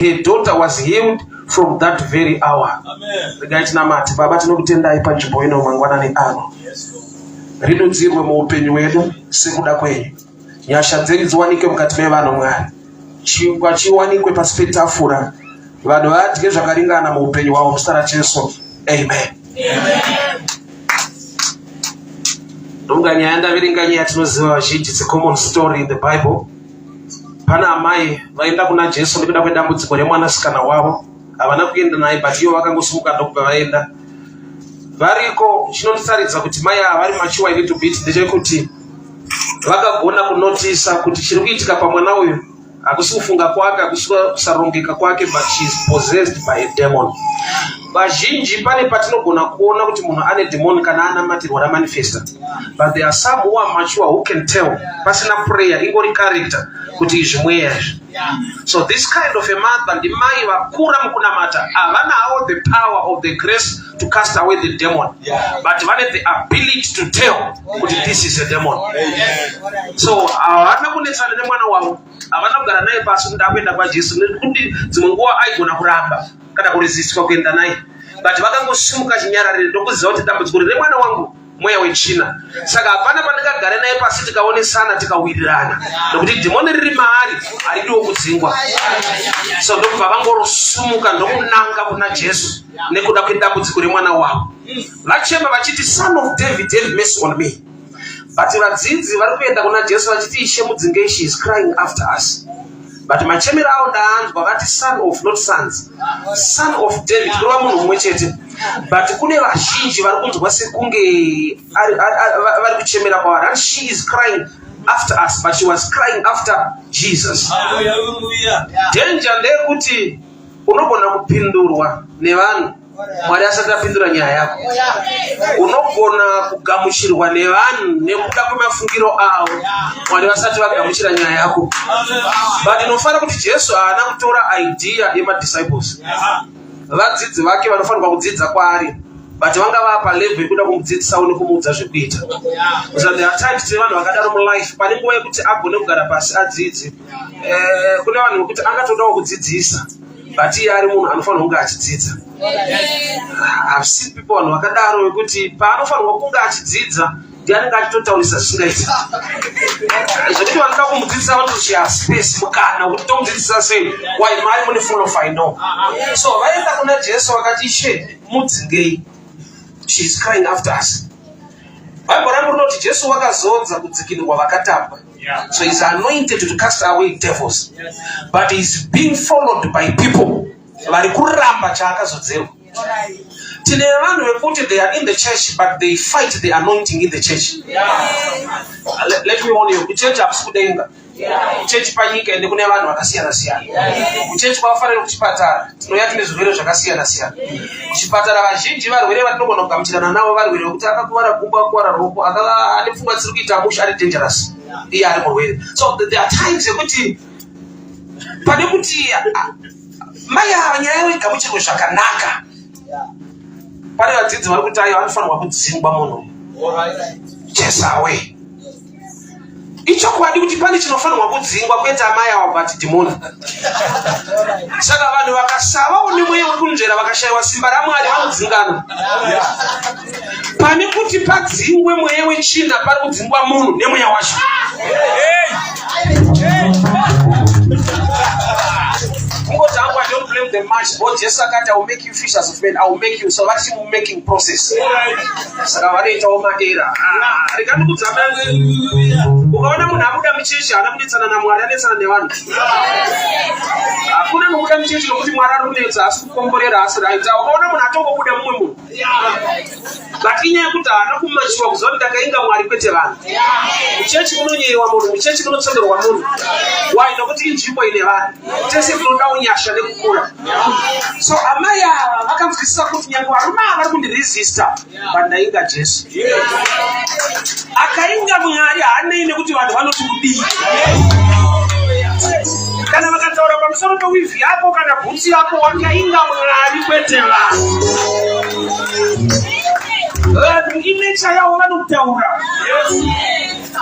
her daughter was healed from that very hour. Regaiti namati baba tinokutendai panzvimbo ino mangwanani ano. Ridudzirwe muupenyu wedu sekuda kwenyu. Nyasha dzenyu dziwanike mukati mevanhu Mwari. Chingwa chiwanikwe pasi petafura. Vanhu vadye zvakaringana muupenyu hwavo muzita raJesu. Amen. Ndonganya yandaverenga yatinoziva vazhinji. It's a common story in the Bible. Pana amai vaenda kuna Jesu nekuda kwedambudziko remwanasikana wavo. Havana kuenda naye, but ivo vakangosimuka ndokubva vaenda. Variko chinonditaridza kuti mai ava vari mature a little bit ndechekuti vakagona kunotisa kuti chiri kuitika pamwana uyu hakusi kufunga kwake, hakusi kusarongeka kwake, but she is possessed by a demon. Vazhinji pane patinogona kuona kuti munhu ane demon kana anamatirwa ramanifesta, but there are some who are mature who can tell pasina prayer, ingori character kuti izvi mweya izvi. So this kind of a mother ndi mai vakura mukunamata havana all the power of the grace to cast away the demon, but vane the ability to tell kuti this is a demon. So havana kunetsana nemwana wavo, havana kugara naye pasi kuti akuenda kwaJesu nekuti dzimwe nguva aigona kuramba kana kuresiswa kuenda naye, but vakangosimuka chinyararire ndokuziva kuti dambudziko remwana wangu mweya wechina. Saka hapana pandingagara naye pasi tikaonesana tikawirirana nokuti dhimoni riri maari haridiwo kudzingwa. So ndokubva vangorosumuka ndokunanga kuna Jesu nekuda kwedambudziko remwana wavo. Vachema vachiti, Son of David, have mercy on me. But vadzidzi vari kuenda kuna Jesu vachiti, Ishe mudzingei, she is crying after us. But machemero avo ndaanzwa vati son of, not sons, son of David, kurova munhu mumwe chete. But kune vazhinji vari kunzwa sekunge vari kuchemera kwavari. And she is crying after us, but she was crying after Jesus. Danger ndeyekuti unogona kupindurwa nevanhu Mwari asati apindura nyaya yako. Unogona kugamuchirwa nevanhu nekuda kwemafungiro avo Mwari vasati vagamuchira nyaya yako. But inofanira kuti Jesu haana kutora idea yemadisciples. Vadzidzi vake vanofanirwa kudzidza kwaari, but vanga vapa level yekuda kumudzidzisawo nekumuudza zvekuita. So there are times tine vanhu vakadaro mulife, pane nguva yekuti agone kugara pasi adzidze. Kune vanhu vekuti angatodawo kudzidzisa, but iye ari munhu anofanirwa kunge achidzidza. I've seen people vanhu vakadaro vekuti paanofanirwa kunge achidzidza ndianenge achitotaurisa zvisingaiti. Zvekuti vanoda kumudzidzisa vanotoshaya space mukana kuti tomudzidzisa sei, why mari mune full of I know. So vaenda kuna Jesu vakati, Ishe mudzingei, she is crying after us. Bible rangu rinoti Jesu wakazodza kudzikinurwa vakatapwa. So he's anointed to cast away devils, but he's being followed by people vari kuramba chaakazodzerwa. Tine vanhu vekuti they are in the church but they fight the anointing in the church. Let me warn you, kuchechi hapasi kudenga. Kuchechi panyika ende kune vanhu vakasiyana siyana. Kuchechi kwakafanira kuchipatara tinouya tine zvirwere zvakasiyana siyana. Kuchipatara vazhinji varwere vatinogona kugamuchirana navo varwere vekuti akakuwara gumbo, akakuwara roko, ane pfungwa dzisiri kuita musha, ari dangerous, iye ari murwere. So there are times yekuti pane kuti mai ava nyaya yavo igamuchirwe zvakanaka, pane vadzidzi vari kuti aiva anofanirwa kudzingwa munhu Jesu awe. Ichokwadi kuti pane chinofanirwa kudzingwa, kwete amai avo but dhimoni. Saka vanhu vakasavawo nemweya wekunzvera vakashayiwa simba raMwari vanodzingana. Pane kuti padzingwe mweya wechina pari kudzingwa munhu nemweya wacho. I don't blame the match. But Jesus said, I will make you fishers of men. I will make you. So that's him making process. Sakavareta oma era. Rikandi kudzamanga. Ukaona munhu abuda michechi anamuditsana naMwari anetsana nevanhu. Hakuna nokuda michechi nokuti Mwari ari kunetsa asi kukomborera asi raita. Ukaona munhu atongobuda mumwe munhu. But inyaya yekuti haana kumachiwa kuziva kuti ndakainga Mwari kwete vanhu. Muchechi munonyeyiwa munhu, muchechi munotsongerwa munhu. Why? Nokuti inzvimbo ine vanhu. Tese tinodawo nyasha nekukura. So amai ava vakanzwisisa kuti nyange varume ava vari kundiresista but ndainga Jesu. Akainga Mwari haanei nekuti vanhu vanoti kudii. Kana vakataura pamusoro pewivhi yako kana bhutsi yako, wakainga Mwari kwete vanhu. Vanhu inecha yavo vanotaura.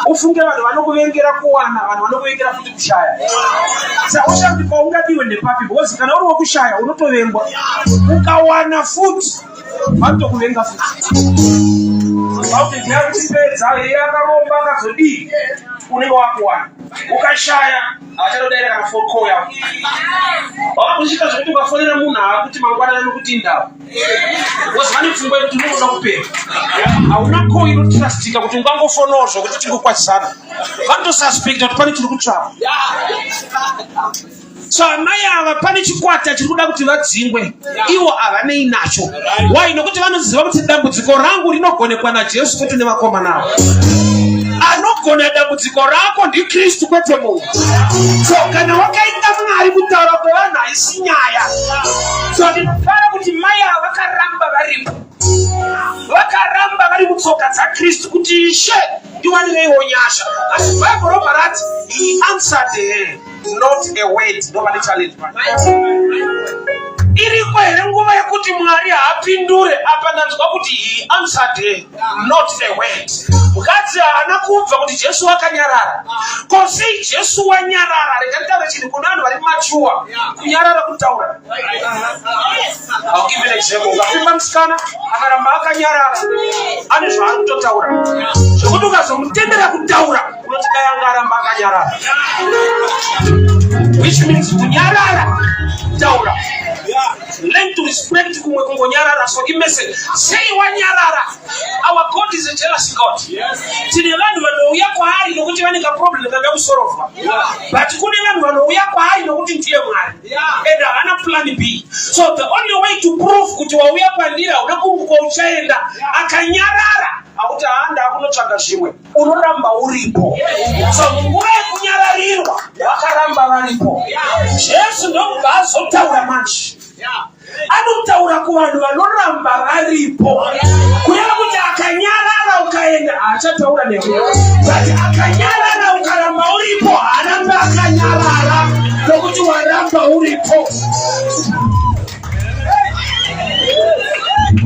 ufunge vanhu vanokuvengera kuwana, vanhu vanokuvengera futi kushaya. Saka ushandika ungadiwe nepapi, because kana uri wekushaya unotovengwa. Ukawana futi vanotokuvenga futi. Vauti ndiyakutipedza yakaromba akazodii unenge wakuwana. Ukashaya achatodaira kana phone call yako. Wakakusvika zvokuti ukafonera munhu haakuti mangwana anokuti ndau. Because vane pfungwa yekuti unoda kupera. Hauna call inotrustika kuti ungangofonawo zvokuti tingokwatisana. Vanotosuspecta kuti pane chiri kutsvaka. So amai ava pane chikwata chiri kuda kuti vadzingwe. Ivo havanei nacho. Why? Nokuti vanoziva kuti dambudziko rangu rinogonekwa naJesu kwete nevakomana avo. Anogona dambudziko rako ndiKristu kwete munhu. So kana wakaita Mwari kutaura kwevanhu haisi nyaya. So ndinofara kuti mai ava vakaramba varipo. Vakaramba vari mutsoka dzaKristu kuti Ishe ndiwanireiwo nyasha. Asi Bhaibheri robva rati he answered her not a word. Nobody challenge iriko here nguva yekuti Mwari haapindure. Apa ndanzwa kuti he answered her not a word. Mukadzi haana kubva kuti Jesu wakanyarara. Ko sei Jesu wanyarara? Rega nditaure chinhu kuna vanhu vari machuwa. Kunyarara kutaura. I'll give you an example. Ukapimba musikana akaramba akanyarara, ane zvaari kutotaura. Zvokuti ukazomutendera kutaura unoti dai anga aramba akanyarara. Which means kunyarara kutaura. Learn to respect kumwe kungonyarara. So imese say wanyarara. Our God is a jealous God. Tine vanhu vanouya kwaari nokuti vane problem vakada kusorofwa. But kune vanhu vanouya kwaari nokuti ndiye Mwari. And havana plan B. So the only way to prove kuti wauya kwandiri hauna kunguka uchaenda akanyarara akuti haanda akunotsvaga zvimwe unoramba uripo. So munguva yekunyararirwa vakaramba varipo. Jesu ndobva azotaura manje. Anotaura kuvanhu vanoramba varipo. Kureva kuti akanyarara ukaenda haachataura newe. But akanyarara ukaramba uripo haramba akanyarara nokuti waramba uripo.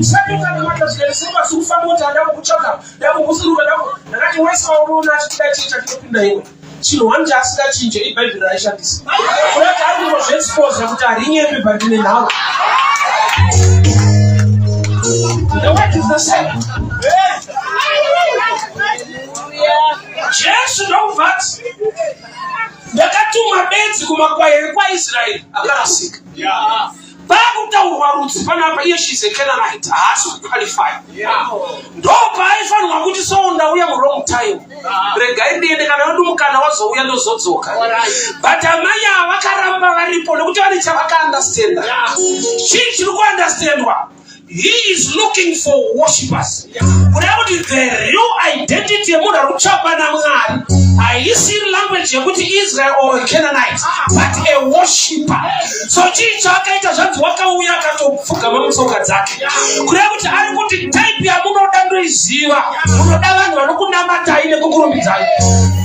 Usati ukanamata zvinesema sikufamba kuti handa kukutsvaka ndakukusiruka ndakati wese waunona achitida chii chatopinda iwe. Chinhu wanje asingachinje iBhaibheri raishandisa. Kurati ari kungozvexposa kuti harinyepi bandine nhau. The word is the same. Jesu ndobvati ndakatuma bedzi kumakwayere kwaIsraeri akarasika. Pakutaurwa rudzi panapa iye she's a Canaanite haasi kuqualify. Ndopaifanirwa kuti so ndauya wrong time. Regai ndiende kana wadumukana wazouya ndozodzoka. But amai ava vakaramba varipo nokuti vane chavakaunderstanda. Chii chiri kuunderstandwa? He is looking for worshippers. Kureva kuti the real identity yemunhu ari kutsvakwa naMwari haisi language yekuti Israel or a Canaanite, but a worshipper. So chii chaakaita zvanzi wakauya akatopfugama mutsoka dzake. Kureva kuti ari kuti type yamunoda ndoiziva. Munoda vanhu vanokunamatai nekukurumbidzai.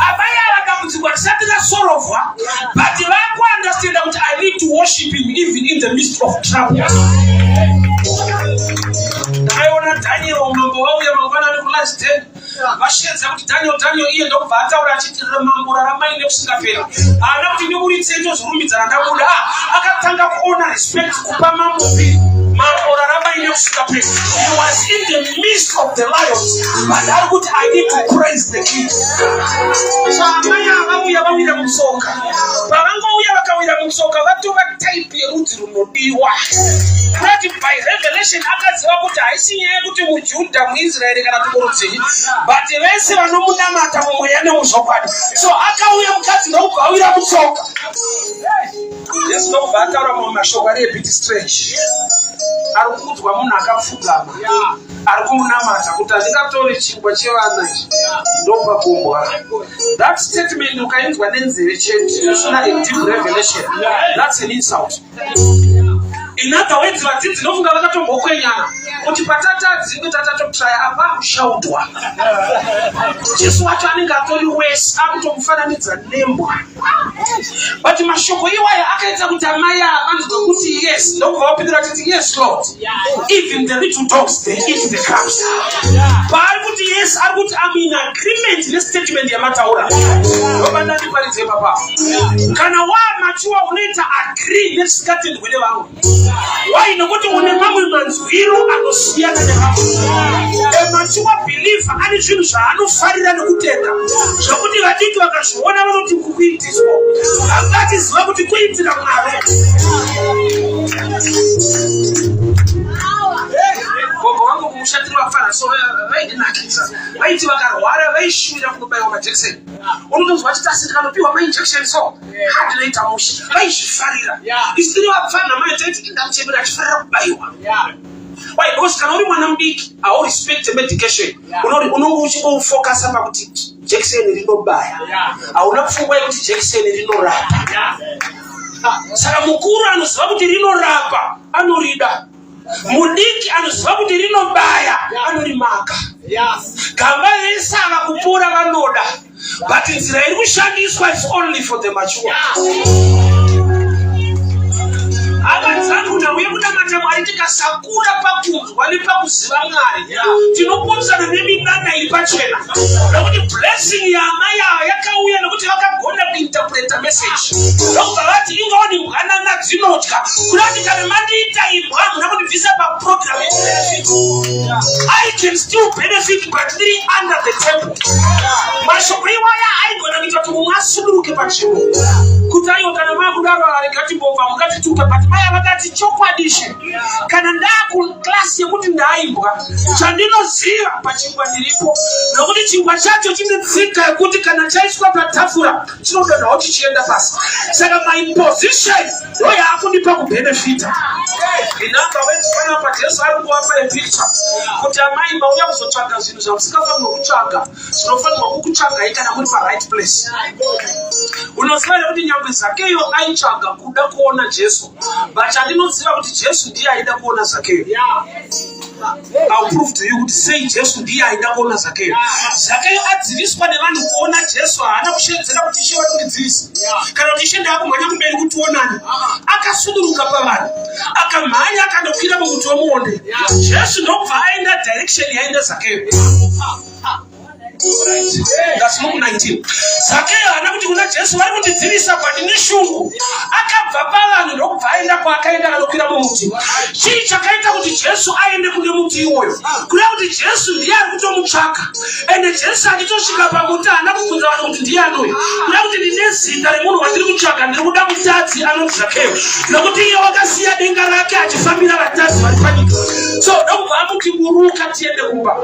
Amai ava dambudziko risati rasorovhwa, but vakuunderstanda kuti I need to worship him even in the midst of trouble. Ndaiona Daniel mambo wauya mangwanani kulast day. Vashedza kuti Daniel iye ndokubva ataura achiti mambo raramai nekusingaperi. Haana kuti ndiburitse ndozvirumbidzana ndabuda. Akatanga kuona respect kupa mambo mambo raramai nekusingaperi. He was in the midst of the lions, but ari kuti I need to praise the king. So amai avauya vawira mutsoka. Pavangouya vakawira mutsoka vatova type yerudzi runodiwa. Kuti by revelation akaziva kuti haisi nyaya yekuti muJudha muIsraeri kana tukurudzinyi, but vese vanomunamata mumweya nemuzvokwadi. So akauya mukadzi ndokubva awira mutsoka. Yesu ndokubva ataura mamwe mashoko ari a bit strange. Ari kuudzwa munhu akapfugama, ari kumunamata kuti handingatori chingwa chevana izvi ndopakumbwa. That statement ukainzwa nenzeve chete usina a deep revelation, that's an insult. In other words, vadzidzi nofunga vakatombokwenya kuti patatadzingwe tatatotraya apa kushaudwa. Jesu wacho anenge atori wese akutomufananidza nembwa. But mashoko iwaya akaita kuti amai avanzwe kuti yes. Yes, Lord. Even the little dogs, they eat the crumbs. But yes, I'm in agreement in this statement. Kana wa machua uneta agree let's get it with them. Why no go to one man's hero anosiana ne hapo. E machua believe ani shinusha anu farira no kutenda. Shokuti gatiki wakashona bano tikukwiti so. And that is what we kwiti na mare. Bobo wangu kumshatiri wafana so right na kiza. Right wakarwara vaishira kubayo ma Jackson. Unozwa chitasi kana piwa ma injection so. Hadi later mushi. Vaishifarira. Isiri wafana ma tete ndamchebera chifarira kubayiwa. Why because kanori mwana mbiki au respect medication. Unongochi go focus apa kuti Jackson rino baya. Au unafungwa kuti Jackson rino rapa. Saka mukuru anoziva kuti rino rapa anorida. Mudiki anoziva kuti rino baya anorimaka. Gamba resava kupura vanoda. But nzira iri kushandiswa is only for the mature. Abazangu na wewe kutamata mwari tikasakura pakunzwa nepakuziva Mwari. Tinopotsana nemidana iri pachena. Nokuti blessing yamaya yakauya nokuti vakagona kuinterpreta message. Ndokuti vati ingaoni mwanana dzinotya. Kurati kana mandiita imbwa nokuti visa pa program benefit. I can still benefit but still under the table. Mashoko iwaya aigona kuita kuti mwasuluke pachena. Kutayo kana makudaro alikati bova mukati tupe but maya vakati chokwadishe. Kana ndaku class yekuti ndaimbwa chandinoziva pachingwa ndiripo nokuti chingwa chacho chine tsika yekuti kana chaiswa patafura chinododa kuti chienda pasi. Saka my position ndo yakundipa kubenefita. Inamba wetu kana pajesu ari kuwapa picture kuti amai mauya kuzotsvaga zvinhu zvamusingafanirwa kutsvaga zvinofanirwa kukutsvagai kana muri pa right place. Unoziva kuti nyangwe Zakeyo aitsvaga kuda kuona Jesu but andinoziva kuti Jesu ndiye aida kuona Zakeyo. I'll prove to you kuti sei Jesu ndiye aida kuona Zakeyo. Zakeyo adziviswa nevanhu kuona Jesu haana kushedzera kuti Ishe vari kundidzivisa kana kuti Ishe ndakumhanya kumberi kuti onani. Akasunduruka pavanhu akamhanya akandokwira muti womuonde. Jesu ndobva aenda direction yaenda Zakeyo. That's Luke 19. Zakeyo haana kuti kuna Jesu vari kundidzivisa kwandine shungu. Akabva pavanhu ndokubva aenda kwaakaenda akandokwira mumuti. Chii chakaita kuti Jesu aende kune muti iwoyo? Kureva kuti Jesu ndiye ari kutomutsvaka. Ende Jesu achitosvika pamuti haana kubvunza vanhu kuti ndiye anoyi. Kureva kuti ndine zita remunhu wandiri kutsvaka ndiri kuda mutadzi anonzi Zakeyo. Nokuti iye wakasiya denga rake achifambira vatadzi vari panyika. So ndokubva amuti buruka tiende kumba.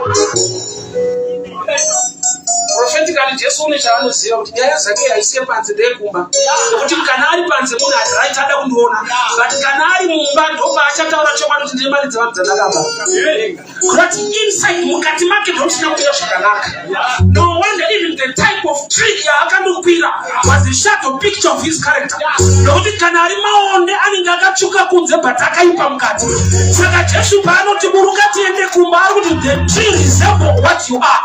Prophetically Jesu unechaanoziva kuti nyaya Zakeyo haisiye panze ndeyekumba. Nokuti kana ari panze munhu ati right ada kundiona. But kana ari mumba ndoba achataura chokwadi kuti ndine mari dzevanhu dzandakaba. Kuti inside mukati make ndokusina kuita zvakanaka. No wonder even the type of tree yaakandokwira was a shadow picture of his character. Nokuti kana ari maonde anenge akatsvuka kunze but akaipa mukati. Saka Jesu paanoti buruka tiende kumba ari kuti the tree resemble what you are.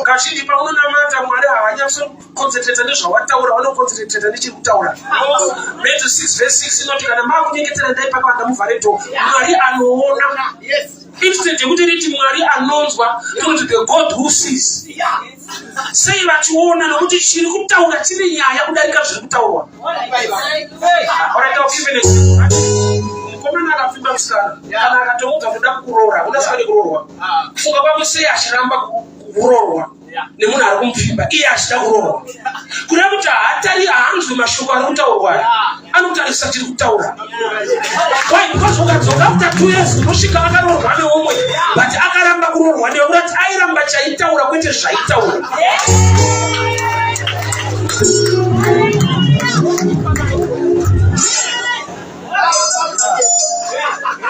Kashindi paunonamata Mwari havanyatso concentrate nezvawataura vanoconcentrate nechiri kutaura. Matthew 6 verse 6 inoti kana makunyengetera ndai pakavanda muvhareto Mwari anoona. Instead yekuti riti Mwari anonzwa inoti the God who sees. Sei vachiona nokuti chiri kutaura chine nyaya kudarika zviri kutaurwa. Komana akapfimba musikana kana akatomudza kuda kuroora unasvika kuroorwa. Kufunga kwake sei achiramba kuroorwa nemunhu ari kumupfimba iye achida kuroorwa. Kureva kuti haanzwi mashoko ari kutaurwa anotarisa chiri kutaura. Why? Because ukadzoka after 2 years unosvika akaroorwa neumwe but akaramba kuroorwa newe kuti airamba chaitaura kwete zvaitaura.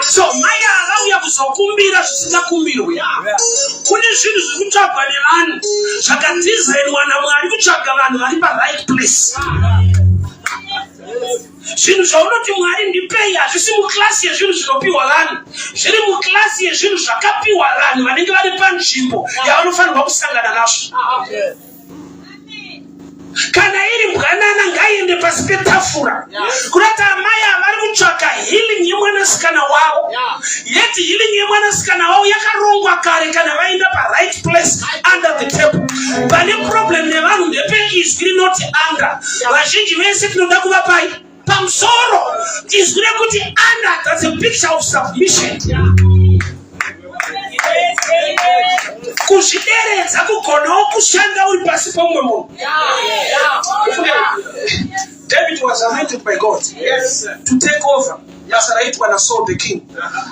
So maya akauya kuzokumbira zvisingakumbirwe. Kune zvinhu zviri kutsvagwa nevanhu zvakadesignwa naMwari kutsvaga vanhu vari pa-right place. Zvinhu zvaunoti Mwari ndipei hazvisi muklasi yezvinhu zvinopiwa vanhu. Zviri muklasi yezvinhu zvakapiwa vanhu vanenge vari panzvimbo yavanofanirwa kusangana nazvo. Kana iri mbwanana ngaiende pasi petafura kutafura. Kurata amaya vari kutsvaka healing yemwanasikana wavo. Yeti healing yemwanasikana wavo yakarongwa kare kana vaenda right place under the table. Pane problem nevanhu ndepe is really not under. Vazhinji vese tinoda kuva pai pamusoro. Is really kuti under. That's a picture of submission. Kuzvideredza kugonawo kushanda uri pasi pomwe munhu. David was anointed by God to take over. Basa raitwa na Saul the king.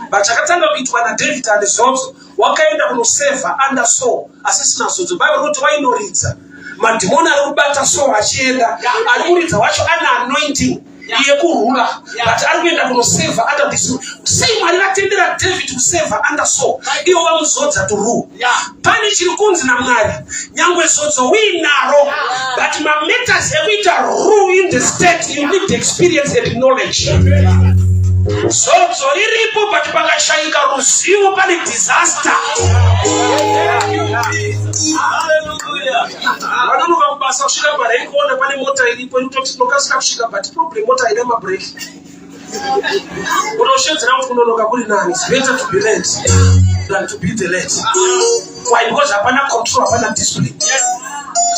But chakatanga kuitwa na David and Zonzo wakaenda kunoseva under Saul asisina Zonzo. Bible kuti vainoridza madhimoni ari kubata Saul achienda ari kuridza wacho ana anointing iye kurula but ari kuenda kunoseva under this. Sei Mwari vatendera David kuseva under Saul iwo vamuzodza to rule. Pane chiri kunzi naMwari nyangwe zodzo uinaro but matters ekuita rule in the state you need experience and knowledge. Zodzo riripo but pakashaika ruzivo pane disaster. Vanhu vamubasa kusvika pareiki kuona pane mota iripo inototi nokasika kusvika but problem mota ine mabreki. Unoshedzera kuti kunonoka kuri nani. It's better to be late than to be the late. Why? Because hapana control, hapana discipline.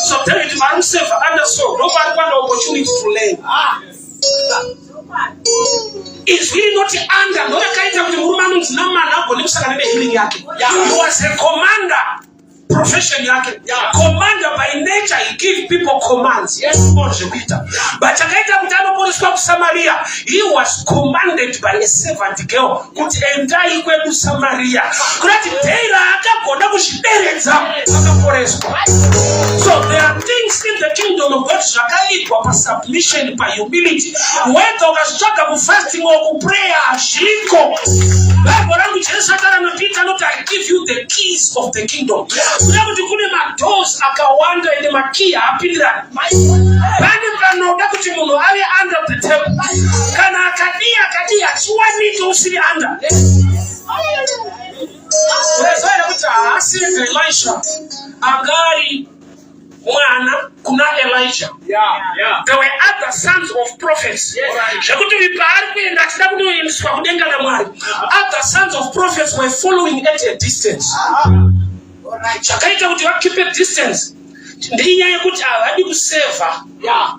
So David vari kuseva under Saul nobody got an opportunity to learn. Is really not under. No akaita kuti murume anonzi Naamani agone kusangana nehealing yake. He was a commander. Profession yake. Commander by nature, he gives people commands. Yes, Peter. But chakaita kuti anoporeswa kuSamaria, he was commanded by a servant girl kuti endai kwedu Samaria. Kuti Dera akagona kuzvideredza akaporeswa. So there are things in the kingdom of God zvakaitwa pa submission, pa humility. Whether ukasvika ku fasting or ku prayer zviko. Bible rangu Jesu atara na Peter not I give you the keys of the kingdom. Kuna kuti kune madoors akawanda ine makiya apindirana. Pane panoda kuti munhu ave under the table. Kana akadiya chiwanike usiri under. Unazoona kuti aseve Elisha agari mwana kuna Elijah. There were other sons of prophets. Zvekuti vipari kuenda achida kundoendeswa kudenga naMwari. Other sons of prophets were following at a distance. Chakaita kuti keep a distance. Ndinyaya yekuti havadi kuseva.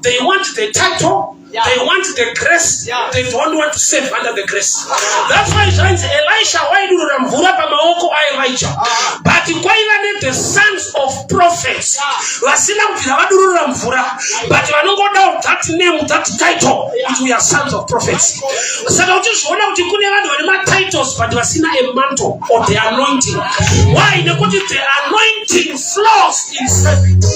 They want the title. They want the grace. They don't want to save under the grace. That's why Elisha waidurura mvura pamaoko aElijah. But kwaiva the sons of prophets. Vasina kuti vadurura mvura. But vanongoda that name, that title. Kuti we are sons of prophets. Saka kuti zvoona kuti kune vanhu vane matitles but vasina a mantle or the anointing. Why? Nekuti the anointing flows in service.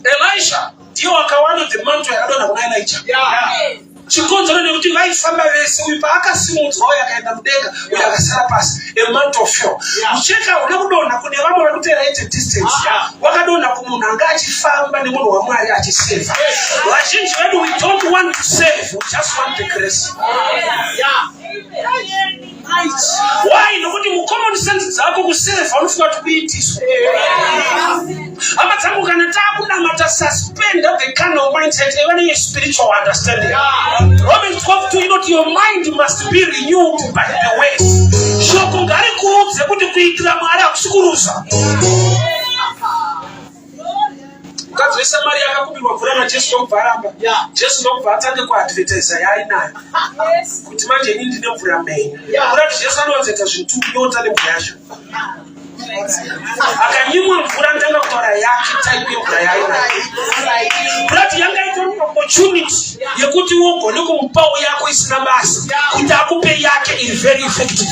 Elisha ndiyo akawana the mantle yakadona kuna Elijah. Chikonzero nekuti vaifamba vese uyu paakasimudzwa uyu akaenda mudenga uyu akasara pasi a mantle of fear. Ucheka una kudonha kune vamwe vari kuteera at a distance. Wakadonha kumunhu anga achifamba nemunhu waMwari achiseva. Vazhinji vedu we don't want to save, we just want the grace. Why? Nokuti mu common sense dzako kuseva unofunga kuti kuitiswa. Hama dzangu kana takunamata suspend the carnal mindset even in spiritual understanding. Romans 12:2, you know, your mind must be renewed by the way. Shoko ngari kuudze kuti kuitira Mwari akusukuruza. Mukadzi weSamaria akakupirwa mvura naJesu ndokubva aramba. Jesu ndokubva atange kuadvertisa yainayo. Kuti manje ini ndine mvura menyu. Kurati Jesu anowanzeta zvinhu nyota nemvura yacho. Akanyimwa mvura ndanga kutaura yake type yemvura yainayo. Kurati yanga itori opportunity yekuti ugone kumupawo yako isina basa. Kuti akupe yake iri very effective.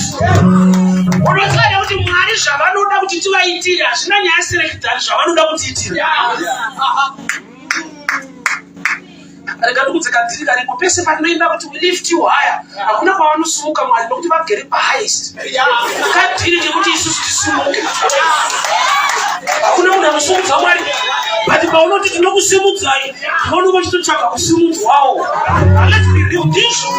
Unotsvaya kuti Mwari zvavanoda kuti tivaitire hazvina nyaya selectari zvavanoda kutiitira. Rekadukudze kadhiri karipo pese patinoenda kuti we lift you higher. Hakuna kwavanosumuka Mwari nokuti vagere pahighest. Kadhiri kekuti isusu tisumuke. Hakuna munhu anosumudza Mwari. But paunoti tinokusimudzai, unoonekwa chitotsvaga kusimudzwawo. Let's be real ndizvo.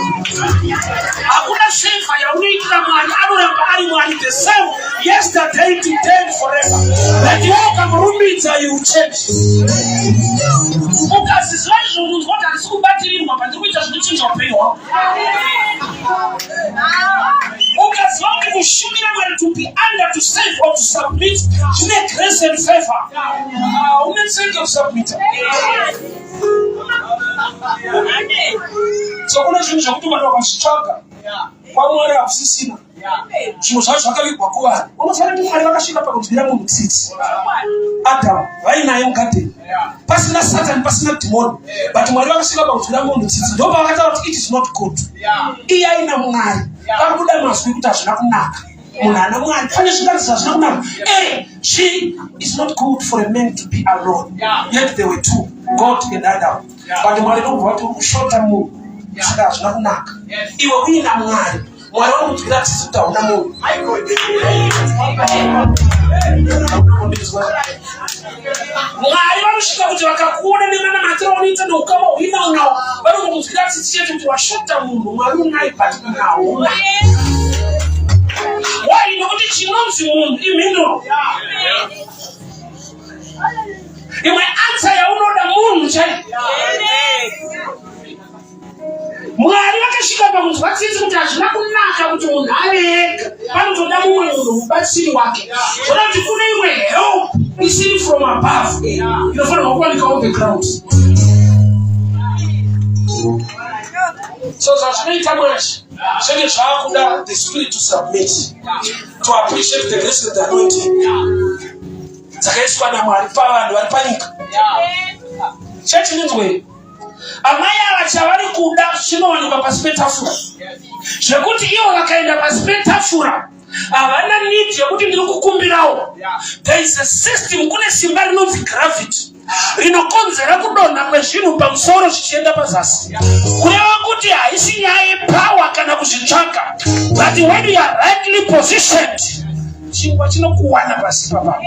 Hakuna sefa yaunoitira Mwari, anoramba ari Mwari the same yesterday, today, forever. But you can ruminza you change. Because it's like you what are so bad in but we just change your pay. Because long people should be able to be under to save or to submit to make grace and favor. Let's say you submit. So kuna chinja kutuma ndo kashitaka. Kwa mwana afisina. Chimosacho akabikwa kwa. Unofana kumali bakashika pa kutibira mu mtsitsi. Adam vaina yemkate. Pasina Satan pasina demon. But mwali bakashika pa kutibira mu mtsitsi. Ndo bakata kuti it is not good. Iya ina mwali. Bakuda maswi kuti azvina kunaka. Munana mwali fanya zvingazi azvina kunaka. She is not good for a man to be alone. Yet they were two, God and Adam. But mwali ndo vati ushota mu. Saka azvina kunaka. Iwe uina mwali. Mwali wanokutira tsitsa una munhu. Mwali vanosvika kuti vakakuona nemana matira unoita neukama uina unawo vanokutira tsitsa chetu kuti washota munhu mwari unaibati nawo. Why? Nokuti chinonzi munhu imhinduro. Imwe answer yaunoda munhu chaiye. Mwari vakasvika pakunzwa tsitsi kuti hazvina kunaka kuti munhu ave ega. Panotoda mumwe munhu mubatsiri wake. Zvoda kuti kune imwe help isiri from above. Inofanirwa kuwanika on the ground. So zvazvinoita mwashi zvenge zvaakuda the spirit to submit, to appreciate the grace and the anointing dzakaiswa naMwari pavanhu vari panyika. Chechinzwe amai ava chavari kuda chinowanikwa pasi petafura, zvekuti ivo vakaenda pasi petafura havana need yekuti ndiri kukumbirawo. There is a system, kune simba rinonzi gravity rinokonzera kudonha kwezvinhu pamusoro zvichienda pazasi. Kureva kuti haisi nyaya yepower kana kuzvitsvaka, but when you are rightly positioned chingwa chinokuwana pasi papa.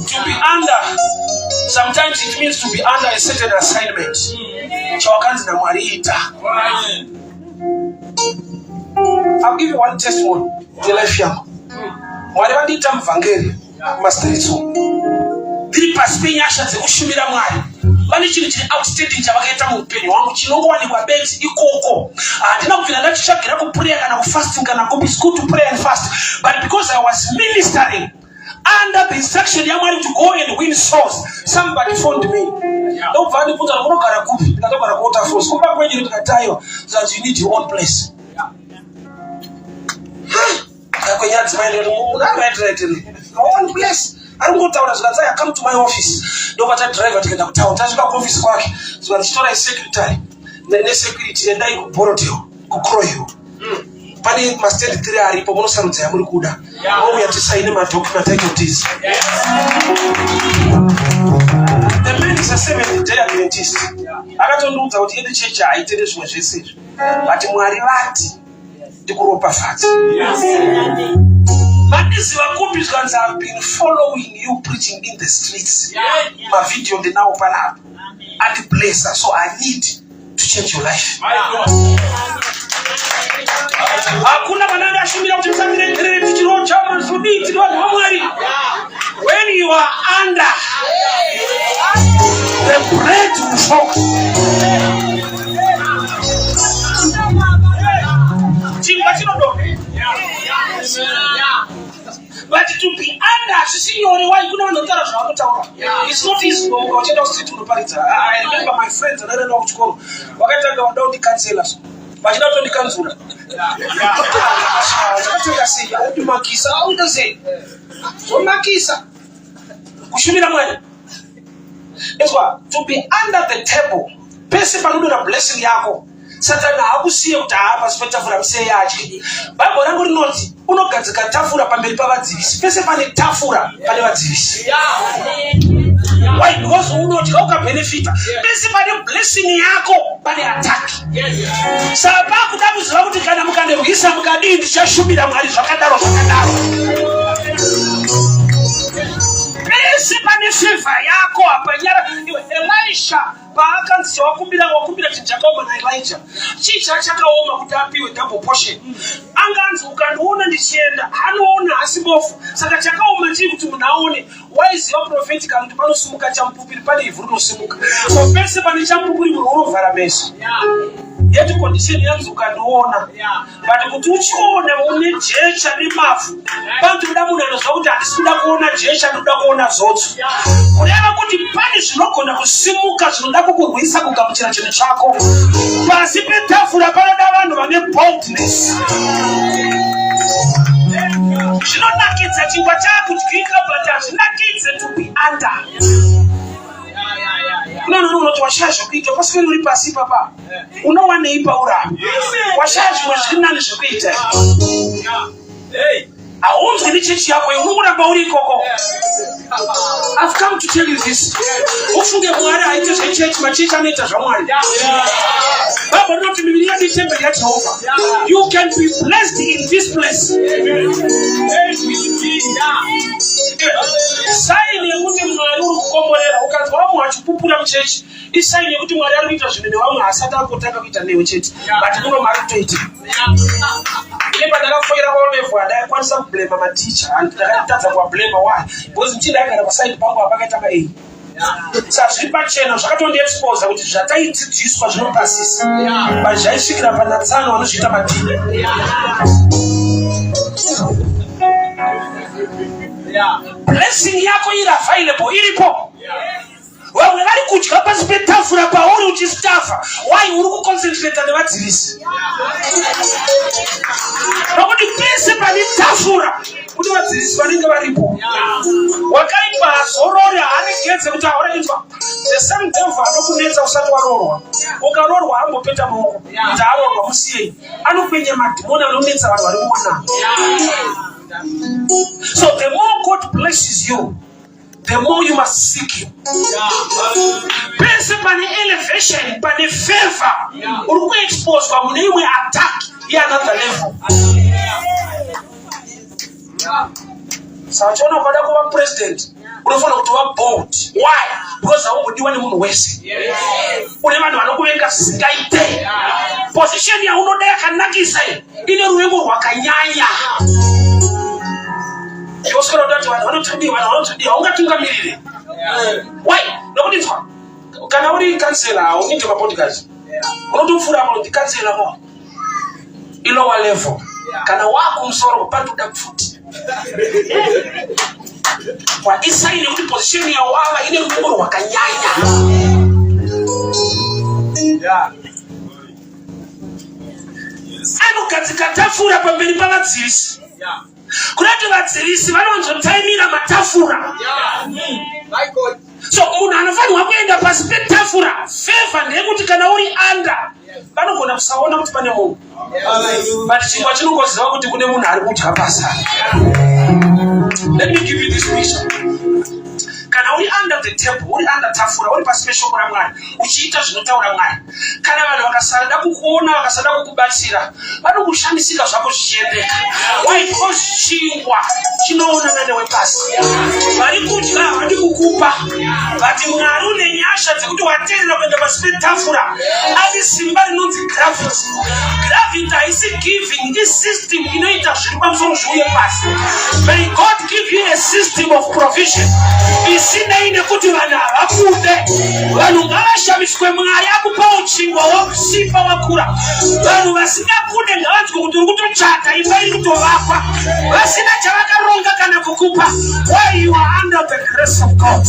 To be under, sometimes it means to be under a certain assignment. Chawakanzi na Mwari ita. I'll give you one testimony. The life yangu. Mwari vandita mvangeri mastritso. Ndiri pasi penyasha dzekushumira Mwari. Pane chinhu chiri outstanding chavakaita muupenyu hwangu chinongowanikwa beti ikoko. Handina kubvira ndachitsvagira kuprayer kana kufasting kana kupi. It's good to pray and fast. But because I was ministering under the instruction yaMwari to go and win souls, somebody phoned me. Ndobva ndibvunza kuti unogara kupi? Ndakagara kuWaterfalls. Kumba kwenyu ndikatayo that you need your own place. Kwenyadzi maende right. One place. Aringotaura zvikanzi I come to my office. Ndobata driver tikaenda kutown. Tasvika kuoffice kwake. Zvikanditora secretary nesecurity endai kuBorodale kuCrow. Pane mastand 3 aripo munosarudza yamuri kuda. Ouya tisaine madocument achotizi. The man is a Seventh-day Adventist. Akatondiudza kuti ende chechi haitende zvimwe zvese izvi. But Mwari vati ndikuropafadza. Mandiziva kupi zvikanzi I've been following you preaching in the streets. My video ndinawo panapa. And bless her. So I need to change your life. Hakuna mananga ashumira kuti msamire ngerere tichiro chama zudi tiro Mwari. When you are under, the bread will fall. Chingwa chinodo. But to be under, signori, why you don't know that? It's not easy. I remember my friends, and I don't know what to go. We're going to go down the councillors. But you don't know the councillor. How does it? So, Makisa. Kushumira Mwari. That's what? To be under the table. Pese panudu na blessing yako. Satana hakusiye kuti pasi petafura mseye achi. Bible rangu rinoti unogadzika tafura pamberi pavadzivisi. Pese pane tafura pane vadzivisi. Why? Because unoti ukabenefita. Pese pane blessing yako pane attack. Saka kudamuziva kuti kana mukandirwisa mukadii ndichashumira Mwari zvakadaro. Pese pane favor yako apa nyara. Elisha Paakanzi wakumbira chichakaoma na Elijah. Chicha chakaoma kuti apiwe double portion. Anganzi ukandiona ndichienda, anoona asibofu. Saka chakaoma chiri kuti munaone. Waiziva prophetically kuti panosumuka champupiri pane ivhu rinosimuka. So pese pane champupiri munovhara meso. Yet condition yangu ukandiona. But kuti uchiona une jecha nemafu. Bantu mudamuna anozokuti handisikuda kuona jecha ndoda kuona zotsu. Kureva kuti pane zvinogona kusimuka zvinoda kukurwisa kugamuchira chinhu chako. Pasi petafura panoda vanhu vane boldness. Zvinonakidza chingwa chakudyika but hazvinakidze to be under. No, washazha kuita pasike uri pasi papa. Unowaneipa ura. Washazha wazvinani zvekuita. Aunzwe nechechi yako unongoramba uri ikoko. I've come to tell you this. Ufunge Mwari aite zvechechi machechi anoita zvaMwari. Baba noti miviri yadi temberi yaJehovha. You can be blessed in this place. Saini yekuti Mwari uri kukomborera ukanzi wamwe achipupura muchechi. Isaini yekuti Mwari ari kuita zvinhu nevamwe asati angotanga kuita newe chete. But muno mari kutoita. Ipa ndakafoira kwaonefu andakwanisa kublema maticha andakatadza kuwablema why because ndichidagara pasaidi pangu apakaita maei. Saka zviri pachena zvakatondiexposa kuti zvataidzidziswa zvinopasisa but zvaisvikira panatsano vanozviita madhini. Blessing yako iri available iripo. Vamwe vari kudya pasi petafura pauri uchisitafa. Why uri kuconcentrate nevadzivisi? Nokuti pese pane tafura kuti vadzivisi vanenge varipo. Wakaipa hazorori haregedze kuti hauraidzwa. The same devil anokunetsa usati warorwa. Ukarorwa hambopeta maoko kuti arorwa musiyei. Anopenya madhimoni anonetsa vanhu vari kuona. So the more God blesses you, the more you must seek Him. Pese pane elevation, pane favor, uri kuexposwa mune imwe attack another level. Saka chiona ukada kuva president, unofana kuti uva bold. Why? Because haumbodiwa nemunhu wese. Une vanhu vanokuvenga zvisingaite. Position yaunoda yakanakisa ine ruvengo rwakanyanya. Yoskara udati vanhu vanotodiwa ungatungamirire. Why? Nokuti kana uri kansela hauninde mapodcast. Unotofura kuti kansela mo ilowa level. Kana wakumusoro pandoda kufuti. Kwa isaini kuti position ya wava ine ruvengo rwakanyanya. Anogadzika tafura pamberi pavadzivisi. Kurati vadzivisi vanonzotaimira matafura. So munhu anofanirwa kuenda pasi petafura. Favor ndeyekuti kana uri under vanogona kusaona kuti pane munhu. But chingwa chinongoziva kuti kune munhu ari kudya pasi. Let me give you this picture. Kana uri under the table, uri under tafura, uri pasi peshoko raMwari, uchiita zvinotaura Mwari. Kana vanhu vakasada kukuona, vakasada kukubatsira, vanokushamisika zvako zvichiendeka. Why? Because chingwa chinoonana newe pasi. Vari kudya havadi kukupa. Vati Mwari une nyasha dzekuti wateerera kuenda pasi petafura. Ane simba rinonzi gravity. Gravity haisi giving, this system inoita zviri pamusoro zviuye pasi. May God give you a system of provision. Isinei nekuti vanhu havakude. Vanhu ngavashamiswe Mwari akupawo chingwa wakusimba wakura. Vanhu vasingakude ngavanzwe kuti uri kutochata imba iri kutovakwa. Vasina chavakaronga kana kukupa. Why you are under the grace of God.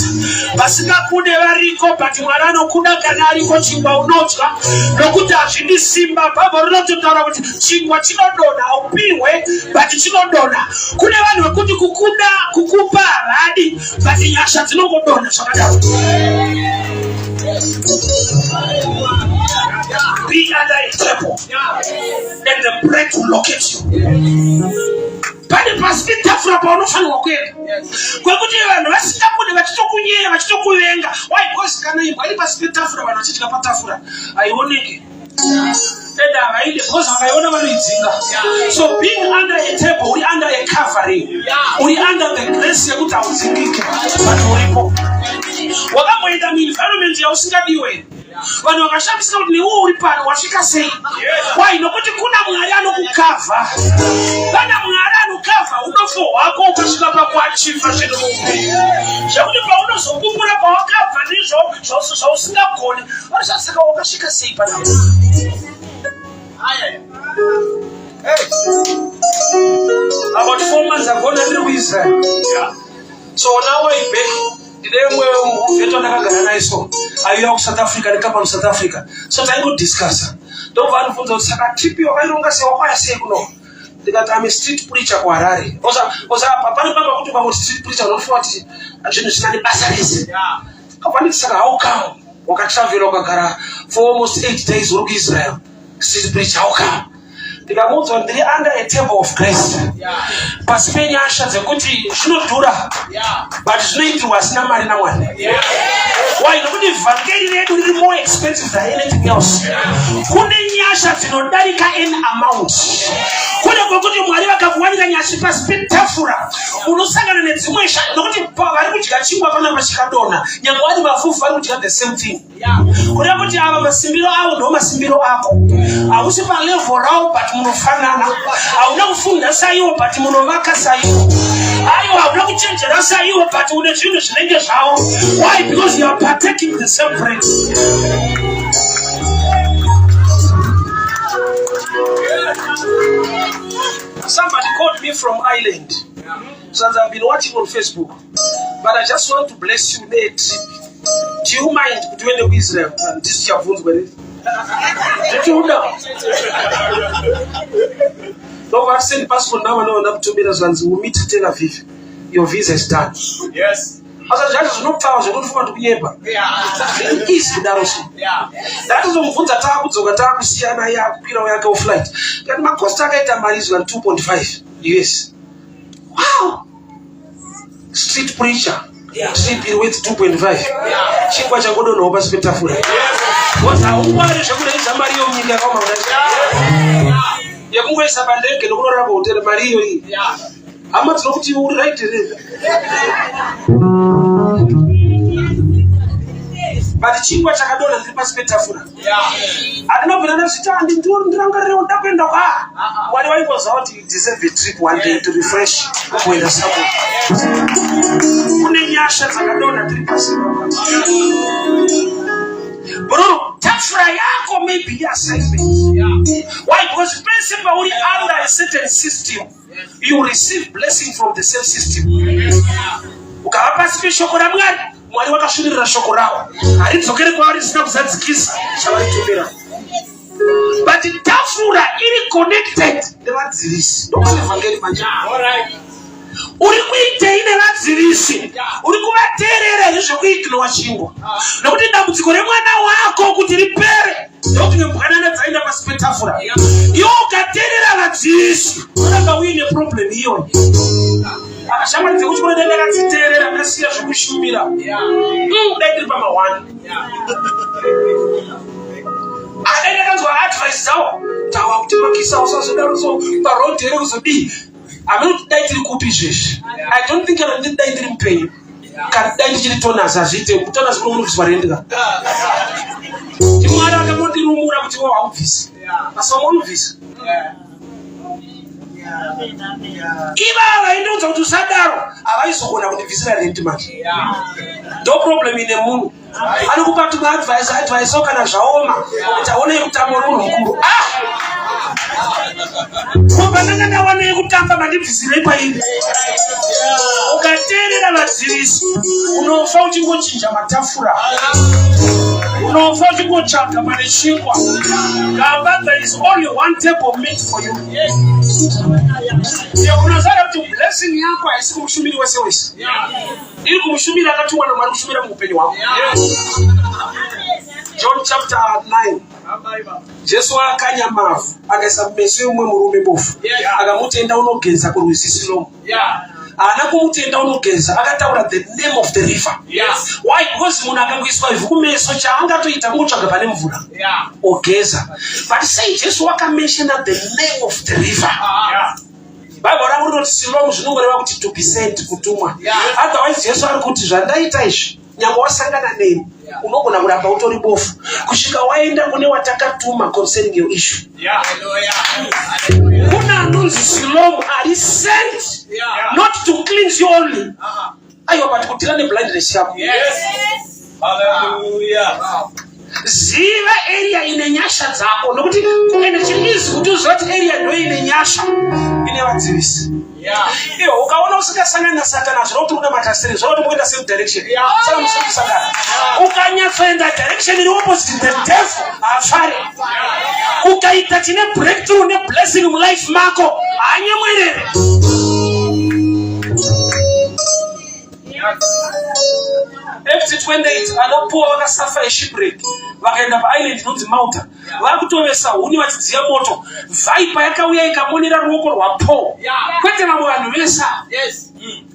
Vasingakude variko but Mwari anokuda kana ariko chingwa unodya. Nokuti hazvidi simba. Bhabhuri rinototaura kuti chingwa chinodonha upiwe but chinodonha. Kune vanhu vekuti kukupa havadi but nyasha dzinongodonha zvakadaro. Be under a table and the bread will locate you. Pane pasi petafura paunofanirwa kuenda. Kwekuti vanhu vasingakude vachitokunyera vachitokuvenga. Why? Because kana imbwa iri pasi petafura vanhu vachidya patafura haioneki. Enda havaide because vakaiona vanoidzinga. So being under a table, uri under a covering, uri under the grace yekuti haudzingike but uripo. Wakamboenda muenvironment yausingadiwe. vanhu vakashamisika kuti newe uri pano wasvika sei. Why? Nokuti kuna Mwari anokukavha. Kana Mwari anokavha unofa hwako ukasvika pakuachiva zvinhu muupenyu. Zvekuti paunozokupura pawakabva ndizvo zvausingagoni. Saka wakasvika sei pano? About 4 months ago, I'm in Israel. So now I'm back. Today we are South Africa. They come from South Africa. So I go discuss. Don't want to put a trip. I don't say why I say no. I'm a street preacher. Harare. Papa street preacher. Not for it. I just not the how come? Waka travel for almost 8 days. Work Israel. Street preacher. How come? Under a table of grace. Paspenya ashaze kuti zvinodhura. But zvinoiti wasina mari namwari. Why? Nokuti vhangeri redu riri more expensive than anything else. Kune nyasha dzinodarika in amount. Kune kwekuti Mwari vakakuwanika nyasha pasi petafura. Unosangana nedzimwe shaka nokuti vari kudya chingwa pana vachikadona. Nyangwe vari vafufu vari kudya the same thing. Kuda kuti ava masimbiro avo ndo masimbiro ako. Hausi pa level rao but munofanana. Hauna kufunda saiwo but munovaka saiwo. Aiwa hauna kuchenjera saiwo but une zvinhu zvinenge zvavo. Why? Because you are partaking the same bread. Somebody called me from Ireland. So I've been watching on Facebook. But I just want to bless you, Nate. Do you mind doing Israel? And this is your phone. Did you know? No, I've sent passport now and up to me as we'll meet Tel Aviv. Your visa is done. Yes. As a no power, you don't want to be able. Easy, that also. That is on foot attack with Zogataku, Siana, Pino, flight. Get my Costa Rica Maris 2.5 US. Wow! Street preacher. Street bill with 2.5. She was a good over spectacular. What's our one? Somebody on me, you're going to abandon the Honorable Del Mario. How much look you would write it? But the chief was a good and the spectacular. I don't know if I understand in two drunken on top in the car. While I was out, you deserve a trip one day to refresh with the summer. Bro, tafra yako may be assignment. Why? Because principle only under a certain system, you receive blessing from the same system. Ukawapa special kwa Mwari, Mwari wakashirira shoko lao. Alizokere kwa wali sina kuzadzikisa, shawari tumira. But tafura ili connected, the vadzirisi. Don't evangeli manjana. Alright. Urikuite ine vadzirisi. Urikuvaterera izvo kuikino wachingwa. Nokuti dambudziko remwana wako kuti ripere. Ndokunge mukana dzaenda pasi petafura. Iwo ukaterera vadzirisi. Unanga uine problem hiyo. Akashamba kuti kuna denda katsiterera akasiya zvekushumira. Dai tiri pama1. Adaenda kanzwa advice dzawo. Tawa kuti makisa usazodaro so parodi ere kuzodi. I'm not dating kupish. I don't think I'm dating pain. Can dating tonas as it tonas moves for India. You want to go to room up to our office. As some office. Even I don't want to Sadaro. I also want to visit an intimate. No problem in the moon. I don't go back to the advice. So can I show home? It's only a tamoro. Kubanana wane kutamba madipisi pa hivi. Ukaterera vadzirisi. Unofa uchingochinja matafura. Unofa uchingochaka maneshingwa. Kamba there is only one table meat for you. Ya unazara kuti blessing yako haisi kumshumiri wese wese. Ili kumshumira akatumwa na Mwari kushumira muupenyu wako. John chapter 9. Jesu akanyamavu akaisa meso yomwe murume bofu akamutenda unogeza kurwisisi lomo anakumutenda unogeza akataura the name of the river. Why? Because munhu akangoiswa ivhu kumeso chaangatoita kungotsvaga pane mvura ogeza. But say Jesu wakamenshena the name of the river. Bible rakunoti silomu zvinongoreva kuti to be sent kutumwa. Otherwise Jesu ari kuti zvandaita izvi nyangwe wasangana nemi unogona kuramba utori bofu kusvika waenda kune watakatuma concerning your issue. Kuna anonzi Siloam are sent not to cleanse you only. Ayo but kutirane blindness yako. Hallelujah. Ziva area ine nyasha dzako nokuti kuenda chirizi kuti uzoti area ndo ine nyasha ine vadzivisi. Iyo ukaona usikasangana na Satana zvinokuti una matasiri zvinokuti muenda same direction. Saka musakasangana. Ukanyatsoenda direction iri opposite the devil afare. Ukaita chine breakthrough ne blessing mu life mako anyemwerere. Exit 28 anapoa wakasafa shipwreck vakaenda paisland inonzi Malta vakutovesa huni vachidziya moto vaipa yakauya ikamonera ruoko rwaPaul kwete vamwe vanhu vesa.